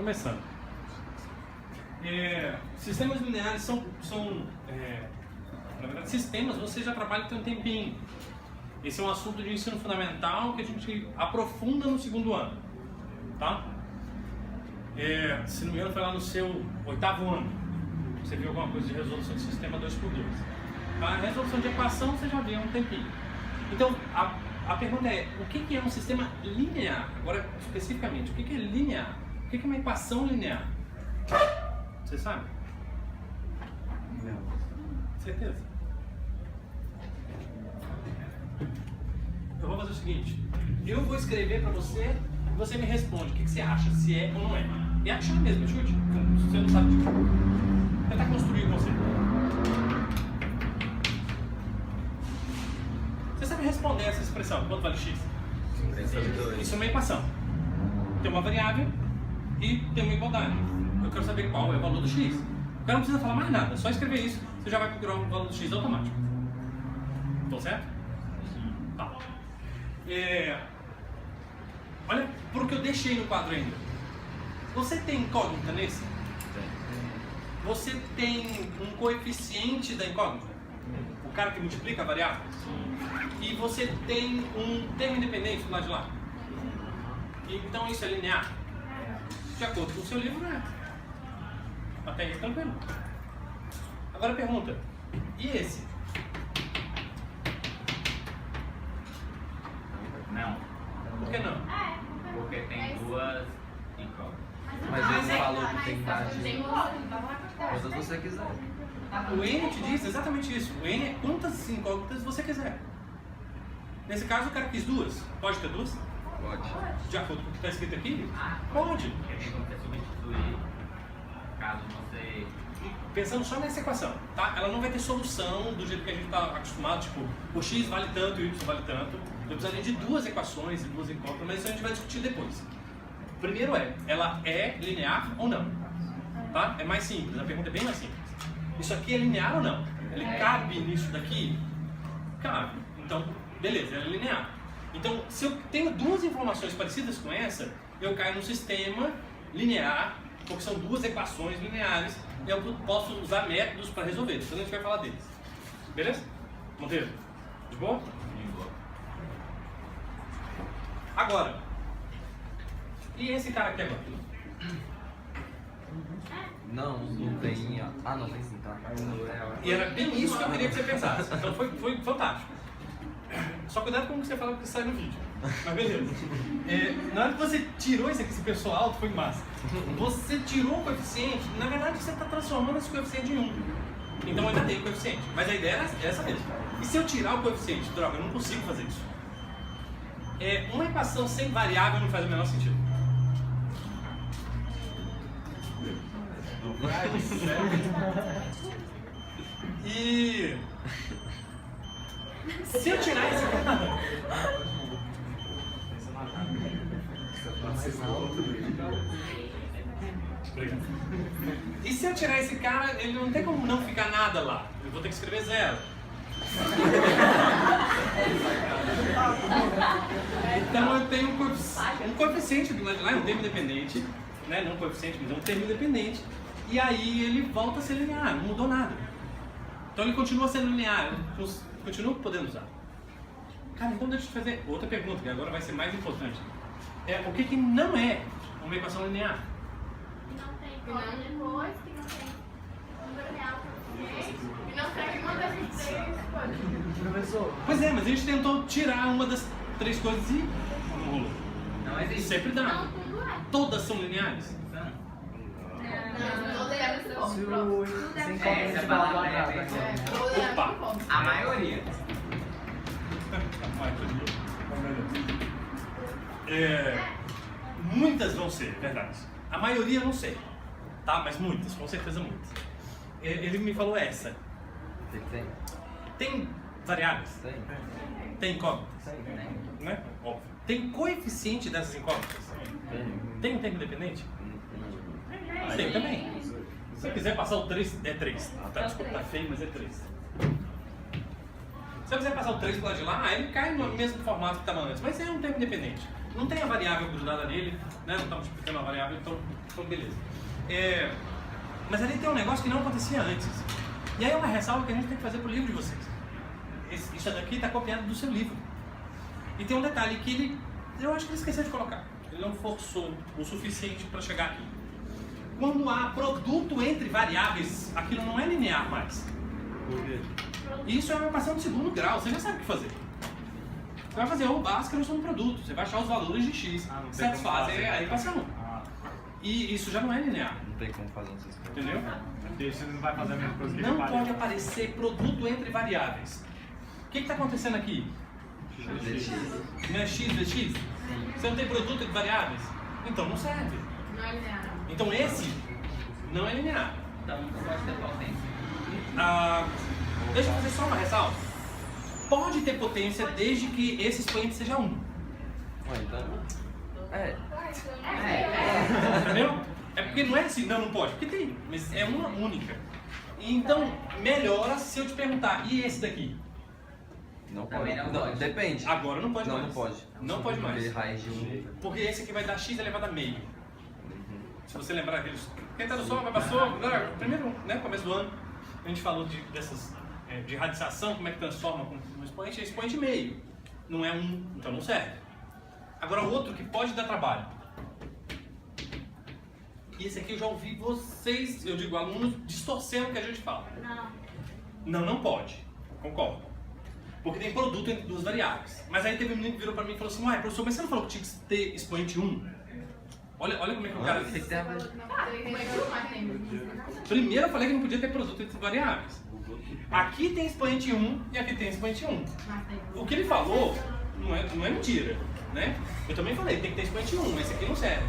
Começando. Sistemas lineares são na verdade, sistemas você já trabalha tem um tempinho. Esse é um assunto de ensino fundamental que a gente aprofunda no segundo ano, tá? Se não me engano, foi lá no seu 8º ano. Você viu alguma coisa de resolução de sistema 2x2. A resolução de equação você já viu há um tempinho. Então, a pergunta é, o que é um sistema linear? Agora, especificamente, o que é linear? O que é uma equação linear? Você sabe? Não. Certeza? Eu vou fazer o seguinte, eu vou escrever para você e você me responde o que você acha, se é ou não é. E achar mesmo, chute. Se você não sabe, tentar construir com você. Você sabe responder essa expressão, quanto vale x? Isso é uma equação. Tem uma variável e tem uma igualdade. Eu quero saber qual é o valor do x. O cara não precisa falar mais nada, só escrever isso, você já vai procurar o valor do x automático. Tô certo? Tá. Olha pro que eu deixei no quadro ainda. Você tem incógnita nesse? Você tem um coeficiente da incógnita? O cara que multiplica a variável? E você tem um termo independente do lado de lá? Então isso é linear? De acordo com o seu livro, é. Até aí tranquilo. Agora pergunta, e esse? Não. Por que não? Porque tem duas incógnitas. Mas ele falou que tem margem. Quantas você quiser. O N te diz exatamente isso. O N é quantas incógnitas você quiser. Nesse caso o cara quis duas. Pode ter duas? Pode. De acordo com o que está escrito aqui? Pode. Porque tem como você substituir caso você... Pensando só nessa equação, tá? Ela não vai ter solução do jeito que a gente está acostumado, tipo, o x vale tanto e o y vale tanto. Eu precisaria de duas equações e duas incógnitas, mas isso a gente vai discutir depois. Primeiro ela é linear ou não? Tá? É mais simples, a pergunta é bem mais simples. Isso aqui é linear ou não? Ele cabe nisso daqui? Cabe. Então, beleza, ela é linear. Então, se eu tenho duas informações parecidas com essa, eu caio num sistema linear, porque são duas equações lineares, e eu posso usar métodos para resolver. Então a gente vai falar deles. Beleza? Monteiro? De boa? Agora, e esse cara aqui agora? Não tem. Ah, não tem sim, tá. E era bem isso que eu queria que você pensasse. Então foi fantástico. Só cuidado com o que você fala que sai no vídeo. Mas beleza. Na hora que você tirou esse aqui, esse pessoal alto, foi massa. Você tirou o coeficiente, na verdade você está transformando esse coeficiente em 1. Então ainda tem o coeficiente. Mas a ideia é essa mesmo. E se eu tirar o coeficiente? Droga, eu não consigo fazer isso. Uma equação sem variável não faz o menor sentido. E se eu tirar esse cara, e se eu tirar esse cara, ele não tem como não ficar nada lá. Eu vou ter que escrever 0. Então eu tenho um coeficiente do lado de lá, é um termo independente, né? Não um coeficiente, mas é um termo independente. E aí ele volta a ser linear, não mudou nada. Então ele continua sendo linear, continua podendo usar. Cara, então deixa eu te fazer outra pergunta, que agora vai ser mais importante. O que não é uma equação linear? Que não tem código depois, que não tem número real e não tem uma dessas três coisas. Professor. Pois é, mas a gente tentou tirar uma das três coisas e não rolou. Não existe. Sempre dá. Não, tudo é. Todas são lineares? Não deve ser Se o sem Essa comente lá do palavra é quadrado. Opa! A maioria. Muitas vão ser, verdade. A maioria não sei, tá? Mas muitas, com certeza muitas. Ele me falou essa. Tem. Tem variáveis? Tem. Tem incógnitas? Tem. Né? Óbvio. Tem coeficiente dessas incógnitas? Tem um termo independente? Tem também. Se você quiser passar o 3, é 3. Tá, desculpa, tá feio, mas é 3. Se eu quiser passar o 3 pro lado de lá, ele cai no mesmo formato que estava antes. Mas é um termo independente. não tem a variável grudada nele, né? Não está multiplicando a variável, então beleza. Mas ali tem um negócio que não acontecia antes. E aí é uma ressalva que a gente tem que fazer pro livro de vocês. Isso daqui está copiado do seu livro. E tem um detalhe que eu acho que ele esqueceu de colocar. Ele não forçou o suficiente para chegar aqui. Quando há produto entre variáveis, aquilo não é linear mais. Por quê? Isso é uma equação de segundo grau, você já sabe o que fazer. Você vai fazer o Bhaskara sobre o produto, você vai achar os valores de x, não tem satisfazem como fazer. a equação. E isso já não é linear, Não tem como fazer um sistema. entendeu? Porque você não vai fazer a mesma coisa que Não ele pode faz. aparecer produto entre variáveis. O que está acontecendo aqui? DX. Não é x vezes x? Você não tem produto entre variáveis? Então não serve. Não é linear. Então esse não é linear. Então, não pode ter potência. Deixa eu fazer só uma ressalva. Pode ter potência desde que esse expoente seja 1. Entendeu? É porque não é assim, não pode, porque tem, mas é uma única. Então, melhora se eu te perguntar, e esse daqui? Não Também pode. não pode. Depende. Agora não pode Não, mais. não pode. Não pode mais. Porque raiz de 1. Porque esse aqui vai dar x elevado a meio. Se você lembrar aqueles. Quem tá no sol vai passou. Primeiro, né, começo do ano, a gente falou dessas. De radiação, como é que transforma um expoente, é expoente meio. Não é 1, então não serve. Agora outro que pode dar trabalho. E esse aqui eu já ouvi vocês, eu digo alunos, distorcendo o que a gente fala. Não pode. Concordo. Porque tem produto entre duas variáveis. Mas aí teve um menino que virou pra mim e falou assim, uai, professor, mas você não falou que tinha que ter expoente 1? Olha como é que o cara... Tem que ter a ver. Primeiro eu falei que não podia ter produto entre variáveis. Aqui tem expoente 1 e aqui tem expoente 1. O que ele falou não é mentira, né? Eu também falei, tem que ter expoente 1, esse aqui não serve.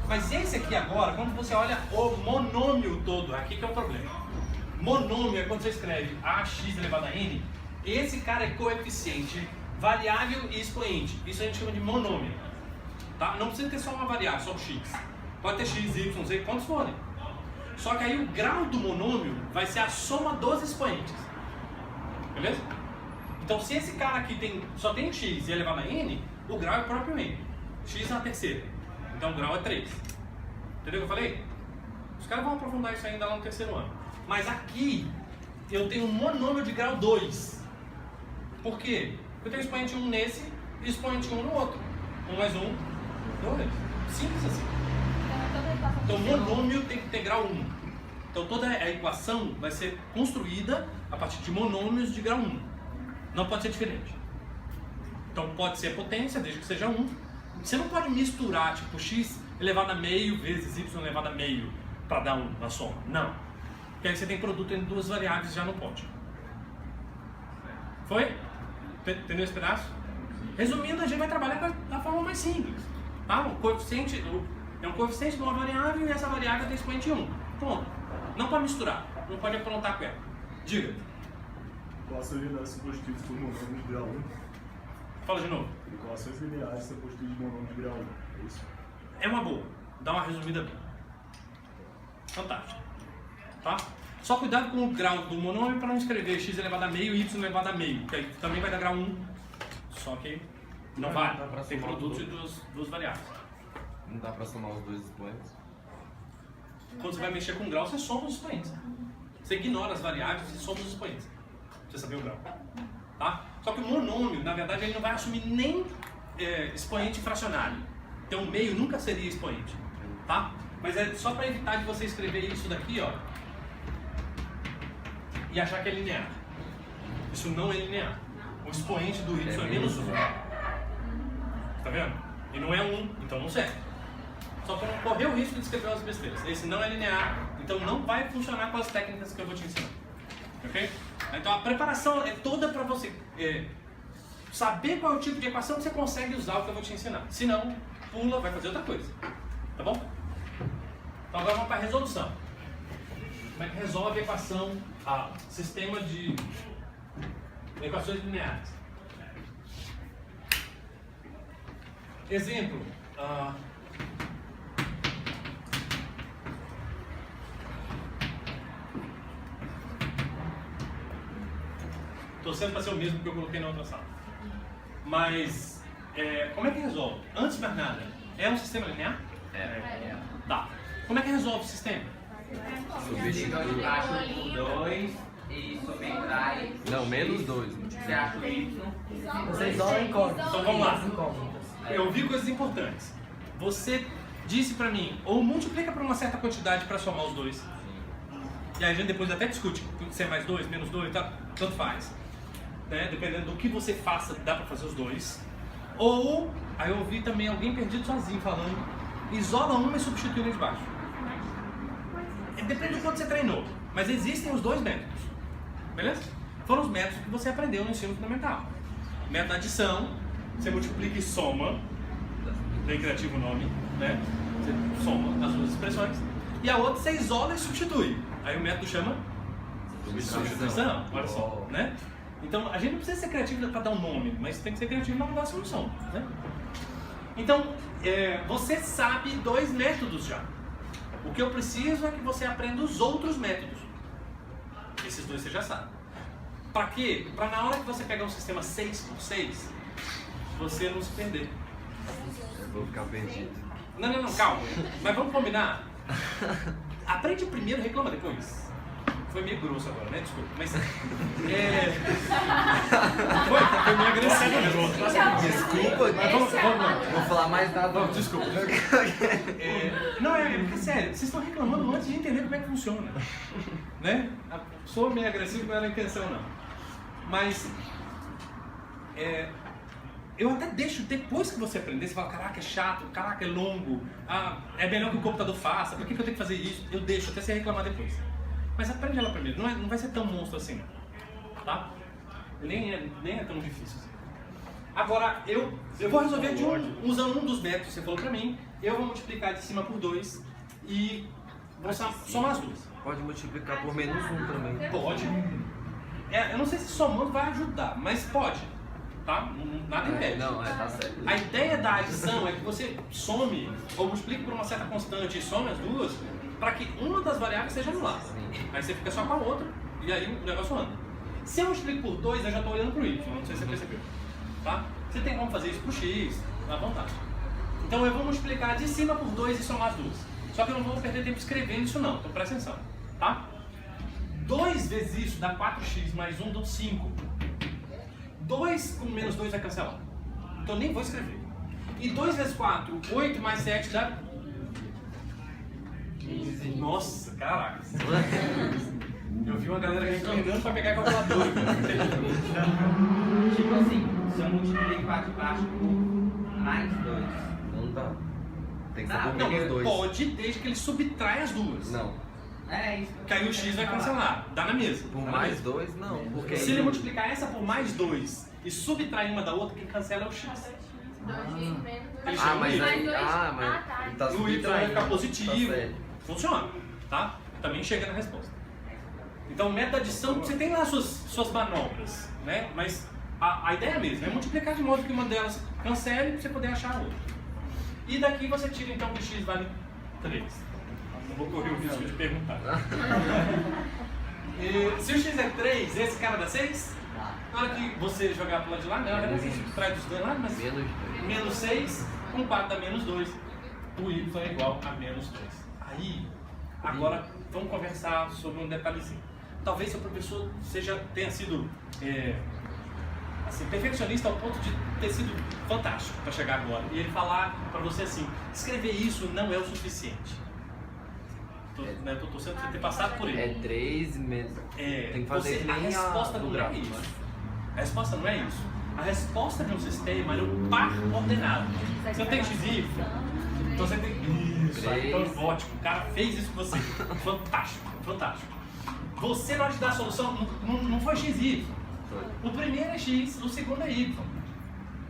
Mas esse aqui agora, quando você olha o monômio todo, aqui que é o problema. Monômio é quando você escreve ax elevado a n, esse cara é coeficiente, variável e expoente. Isso a gente chama de monômio. Tá? Não precisa ter só uma variável, só o x. Pode ter x, y, z, quantos forem. Só que aí o grau do monômio vai ser a soma dos expoentes. Beleza? Então se esse cara aqui só tem x e é elevado a n, o grau é o próprio n. X é a terceira. Então o grau é 3. Entendeu o que eu falei? Os caras vão aprofundar isso ainda lá no terceiro ano. Mas aqui eu tenho um monômio de grau 2. Por quê? Porque eu tenho expoente 1 nesse e expoente 1 no outro. 1 mais 1, 2. Simples assim. Então o monômio tem que ter grau 1. Então toda a equação vai ser construída a partir de monômios de grau 1. Não pode ser diferente. Então pode ser potência, desde que seja 1. Você não pode misturar tipo x elevado a meio vezes y elevado a meio para dar 1 na soma. Não. Porque aí você tem produto entre duas variáveis e já não pode. Foi? Entendeu esse pedaço? Resumindo, a gente vai trabalhar da forma mais simples. Tá? O coeficiente é um coeficiente de uma variável e essa variável tem expoente 1. Ponto. Não pode misturar. Não pode aprontar com ela. Diga. Equações lineares são positivas por monômios de grau 1. Fala de novo. Equações lineares são positivas de monômios de grau 1. É isso? É uma boa. Dá uma resumida bem. Fantástico. Tá? Só cuidado com o grau do monômio para não escrever x elevado a meio e y elevado a meio, que aí também vai dar grau 1. Só que não vai. Tem produtos de duas variáveis. Não dá pra somar os dois expoentes. Quando você vai mexer com grau, você soma os expoentes. Você ignora as variáveis e soma os expoentes. Pra você saber o grau. Tá? Só que o monômio, na verdade, ele não vai assumir nem expoente fracionário. Então o meio nunca seria expoente. Tá? Mas é só para evitar de você escrever isso daqui, ó, e achar que é linear. Isso não é linear. O expoente do y é menos 1. Tá vendo? E não é 1, então não serve. Só para não correr o risco de escrever umas besteiras. Esse não é linear, então não vai funcionar com as técnicas que eu vou te ensinar. Ok? Então a preparação é toda para você saber qual é o tipo de equação que você consegue usar o que eu vou te ensinar. Se não, pula, vai fazer outra coisa. Tá bom? Então agora vamos para a resolução. Como é que resolve a equação, sistema de equações lineares? Exemplo. Torcendo para ser o mesmo que eu coloquei na outra sala. Mas como é que resolve? Antes de mais nada, é um sistema linear? Tá. Como é que resolve o sistema? Multiplica embaixo por 2 e subtrai. Não, menos 2. Você acha o y? Você isola incógnitas. Então vamos lá. Incógnitas. Eu vi coisas importantes. Você disse pra mim, ou multiplica por uma certa quantidade pra somar os dois. E aí a gente depois até discute se é mais 2, menos 2, tá? Tanto faz. Né? Dependendo do que você faça, dá pra fazer os dois. Ou, aí eu ouvi também alguém perdido sozinho falando, isola uma e substitui uma de baixo. Depende do quanto você treinou. Mas existem os dois métodos. Beleza? Foram os métodos que você aprendeu no ensino fundamental. Método da adição, você multiplica e soma. Bem criativo o nome, né? Você soma as duas expressões. E a outra você isola e substitui. Aí o método chama substituição. Olha só, né? Então a gente não precisa ser criativo para dar um nome, mas tem que ser criativo para dar a solução, né? Então, você sabe dois métodos já. O que eu preciso é que você aprenda os outros métodos. Esses dois você já sabe. Para quê? Para na hora que você pegar um sistema 6x6, você não se perder. Eu vou ficar perdido. Não, calma. Mas vamos combinar? Aprende primeiro e reclama depois. Foi meio grosso agora, né? Desculpa. Mas. Foi meio agressivo mesmo. Desculpa, Mas vamos lá. vou falar mais nada. Vamos, desculpa. Não, porque sério, vocês estão reclamando antes de entender como é que funciona. Né? Sou meio agressivo, não era a intenção, não. Mas. Eu até deixo, depois que você aprender, você fala, caraca, é chato, caraca, é longo, é melhor que o computador faça, por que eu tenho que fazer isso? Eu deixo até você reclamar depois. Mas aprende ela primeiro, não vai ser tão monstro assim, não. Tá? Nem é tão difícil assim. Agora, eu vou resolver usando um dos métodos que você falou pra mim, eu vou multiplicar de cima por 2 e vou somar as duas. Pode multiplicar por menos 1 também. Pode. Eu não sei se somando vai ajudar, mas pode. Tá? Nada impede. Não, tá certo. A ideia da adição é que você some ou multiplique por uma certa constante e some as duas para que uma das variáveis seja anulada. Aí você fica só com a outra e aí o negócio anda. Se eu multiplico por 2, eu já estou olhando para o y, não sei se você percebeu. Tá? Você tem como fazer isso para o x, à vontade. Então eu vou multiplicar de cima por 2 e somar as duas. Só que eu não vou perder tempo escrevendo isso não, então presta atenção. Tá? 2 vezes isso dá 4x mais 1 dá 5. 2 com menos 2 vai cancelar. Então nem vou escrever. E 2 vezes 4, 8 mais 7 dá 15. Nossa, caraca. Eu vi uma galera reclamando pra pegar a calculadora. Tipo assim, se eu multiplicar de baixo por mais 2. Não dá. Tem que ser por Não, menos 2. pode desde que ele subtrai as duas. Não. É isso. Que aí o x vai cancelar. Dá na mesa. Por Dá na mais mesa. 2, não. Porque Se ele multiplicar essa por mais 2 e subtrair uma da outra, quem cancela é o x. 2x menos 2. Ele Ah, chama mas y. aí. Ah, Mas tá. ele tá E o y vai subtraindo. ficar positivo. Tá certo. Funciona, tá? Também chega na resposta. Então, o método de adição, você tem lá suas manobras, né? Mas a ideia mesmo é multiplicar de modo que uma delas cancele para você poder achar a outra. E daqui você tira então que o x vale 3. Não vou correr o risco de perguntar. E, se o x é 3, esse cara dá 6? Na hora que você jogar pro lado de lá, não, vai subtrai dos dois lados, mas Menos 2. menos 6 com 4 dá menos 2. O y é igual a menos 2. Aí, agora vamos conversar sobre um detalhezinho. Talvez seu professor tenha sido assim, perfeccionista ao ponto de ter sido fantástico para chegar agora. E ele falar para você assim, escrever isso não é o suficiente. Tô torcendo pra você ter passado por ele. É 3 menos. Tem que fazer que a nem resposta do não é gráfico, isso. né? A resposta não é isso. A resposta de um sistema é o par ordenado. Você não tem XY, então você tem isso. Então, ótimo. O cara fez isso com você. Fantástico, fantástico. Você, na hora de dar a solução, não foi XY. O primeiro é X, o segundo é Y.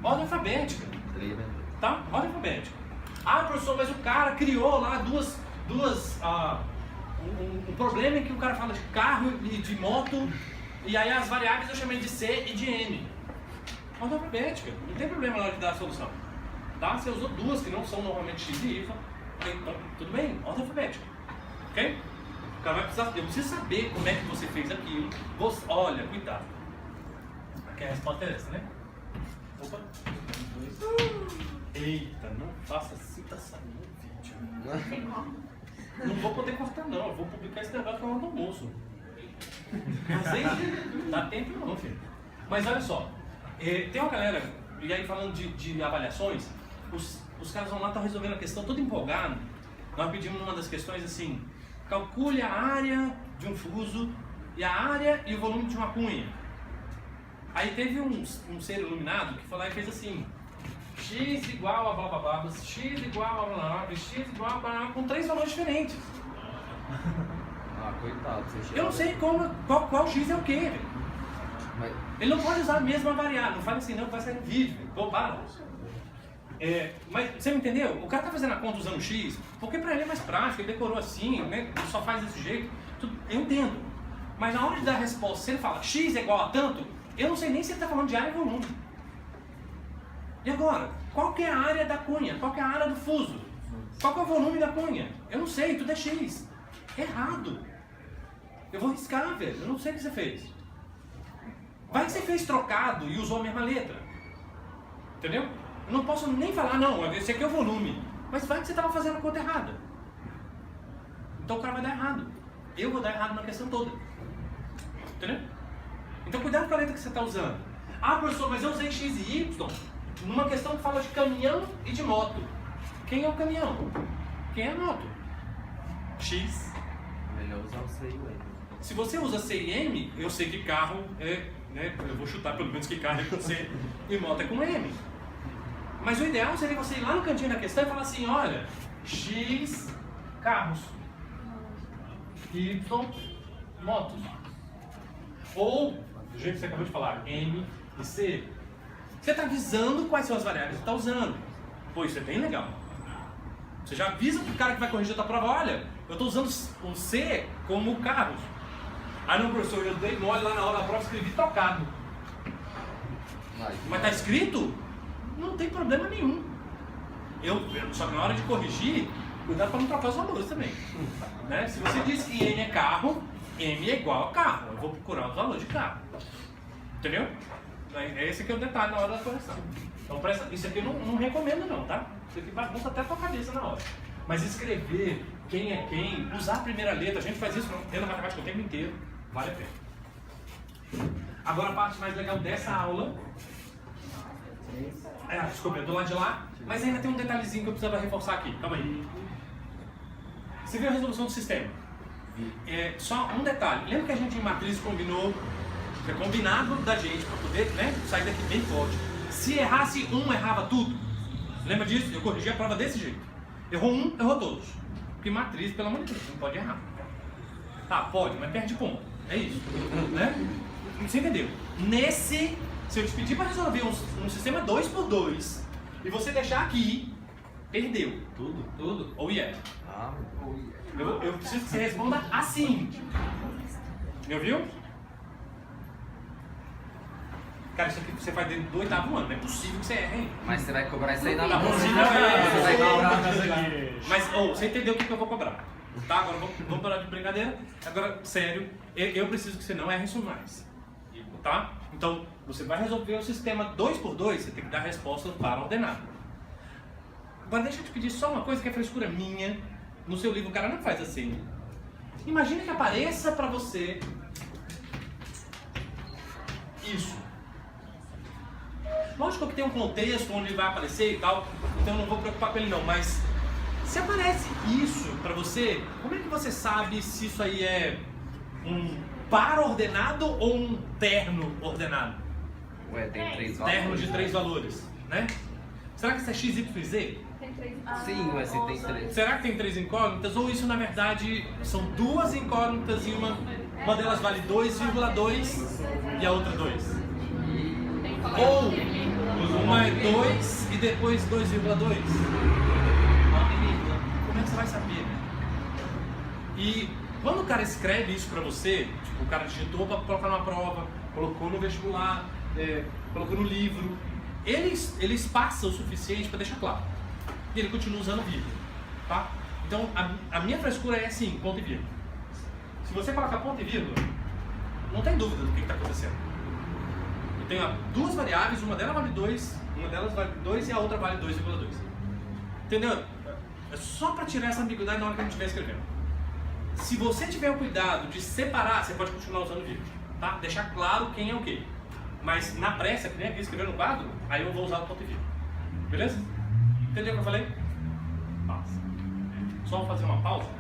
Ordem alfabética. 3 menos 2. Tá? Ordem alfabética. Ah, professor, mas o cara criou lá um problema em que o cara fala de carro e de moto, e aí as variáveis eu chamei de C e de N. Ordem alfabética, não tem problema na hora de dar a solução. Tá? Você usou duas que não são normalmente X e Y, então tudo bem, ordem alfabética. Ok? O cara vai precisar, eu preciso saber como é que você fez aquilo. Olha, cuidado. Aqui a resposta é essa, né? Opa. Eita, não faça citação no vídeo. Não vou poder cortar não, eu vou publicar esse negócio na hora do almoço. Mas aí, dá tempo não, filho. Mas olha só, tem uma galera, e aí falando de avaliações, os caras vão lá, estão resolvendo a questão todo empolgado. Nós pedimos numa das questões assim, calcule a área de um fuso e a área e o volume de uma cunha. Aí teve um ser iluminado que foi lá e fez assim, x igual a blá blá blá, x igual a blá blá blá, x igual a blá blá, com 3 valores diferentes. Ah, coitado, você chegou. Eu não sei qual x é o quê, velho. Mas, Ele não pode usar a mesma variável, não fala assim não, que vai sair no vídeo, velho. Pô, para. Mas você me entendeu? O cara tá fazendo a conta usando x, porque pra ele é mais prático, ele decorou assim, né? Ele só faz desse jeito. Eu entendo. Mas na hora de dar a resposta, se ele fala x é igual a tanto, eu não sei nem se ele tá falando de área e volume. E agora? Qual que é a área da cunha? Qual que é a área do fuso? Qual que é o volume da cunha? Eu não sei, tudo é x. Errado. Eu vou riscar, velho. Eu não sei o que você fez. Vai que você fez trocado e usou a mesma letra. Entendeu? Eu não posso nem falar, não, esse aqui é o volume. Mas vai que você estava fazendo a conta errada. Então o cara vai dar errado. Eu vou dar errado na questão toda. Entendeu? Então cuidado com a letra que você está usando. Ah, professor, mas eu usei x e y numa questão que fala de caminhão e de moto. Quem é o caminhão? Quem é a moto? X. melhor usar o C e o M. Se você usa C e M, eu sei que carro é, né, eu vou chutar pelo menos que carro é com C e moto é com M. Mas o ideal seria você ir lá no cantinho da questão e falar assim, olha, X carros, Y motos. Ou, do jeito que você acabou de falar, M e C. Você está avisando quais são as variáveis que você está usando. Pô, isso é bem legal. Você já avisa para o cara que vai corrigir a tua prova, olha, eu estou usando o C como carros. Ah não, professor, eu dei mole lá na hora da prova e escrevi trocado. Mas está escrito? Não tem problema nenhum. Só que na hora de corrigir, cuidado para não trocar os valores também. Né? Se você diz que M é carro, M é igual a carro. Eu vou procurar os valores de carro. Entendeu? Esse aqui é o detalhe na hora da correção. Então isso aqui eu não recomendo não, tá? Isso aqui bagunça até a tua cabeça na hora. Mas escrever quem é quem, usar a primeira letra, a gente faz isso dentro da matemática o tempo inteiro, vale a pena. Agora a parte mais legal dessa aula... desculpa, eu tô lá de lá, mas ainda tem um detalhezinho que eu precisava reforçar aqui. Calma aí. Você viu a resolução do sistema? Só um detalhe. Lembra que a gente em matriz combinou, que é combinado da gente para poder, né, sair daqui bem forte. Se errasse um, errava tudo. Lembra disso? Eu corrigi a prova desse jeito. Errou um, errou todos. Porque matriz, pelo amor de Deus, não pode errar. Tá, pode, mas perde ponto. É isso. Né? Você entendeu? Se eu te pedir para resolver um sistema 2x2 e você deixar aqui, perdeu. Tudo? Tudo. Ou yeah. Oh, yeah. Eu preciso que você responda assim. Me ouviu? Cara, isso aqui você faz dentro do 8º ano, não é possível que você erre, hein? Mas você vai cobrar isso aí na Tá prova. possível, Você vai cobrar. Mas, você entendeu o que eu vou cobrar. Tá, agora vamos parar de brincadeira. Agora, sério, eu preciso que você não erre isso mais. Tá? Então, você vai resolver o sistema 2x2, você tem que dar resposta para ordenado. Agora, deixa eu te pedir só uma coisa que é frescura minha. No seu livro, o cara não faz assim. Imagina que apareça para você isso. Lógico que tem um contexto onde ele vai aparecer e tal, então eu não vou preocupar com ele não, mas se aparece isso para você, como é que você sabe se isso aí é um par ordenado ou um terno ordenado? Ué, tem 3 valores. Terno de 3 valores, né? Será que isso é x, y e z? Tem 3. Sim, ué, se tem 3. Será que tem 3 incógnitas? Ou isso na verdade são 2 incógnitas e uma delas vale 2,2 e a outra 2? Ou uma é 2 e depois 2,2? Como é que você vai saber, né? E quando o cara escreve isso pra você, tipo, o cara digitou pra colocar numa prova, colocou no vestibular, colocou no livro, ele espaça o suficiente pra deixar claro. E ele continua usando vírgula, tá? Então, a minha frescura é assim, ponto e vírgula. Se você colocar ponto e vírgula, não tem dúvida do que está acontecendo. Eu tenho 2 variáveis, uma delas vale 2, Uma delas vale 2 e a outra vale 2,2. Entendeu? É só para tirar essa ambiguidade na hora que a gente estiver escrevendo. Se você tiver o cuidado de separar, você pode continuar usando vírgula, tá? Deixar claro quem é o quê. Mas na pressa, que nem aqui escrever no quadro, aí eu vou usar o ponto e vírgula. Beleza? Entendeu o que eu falei? Pausa. Só vou fazer uma pausa.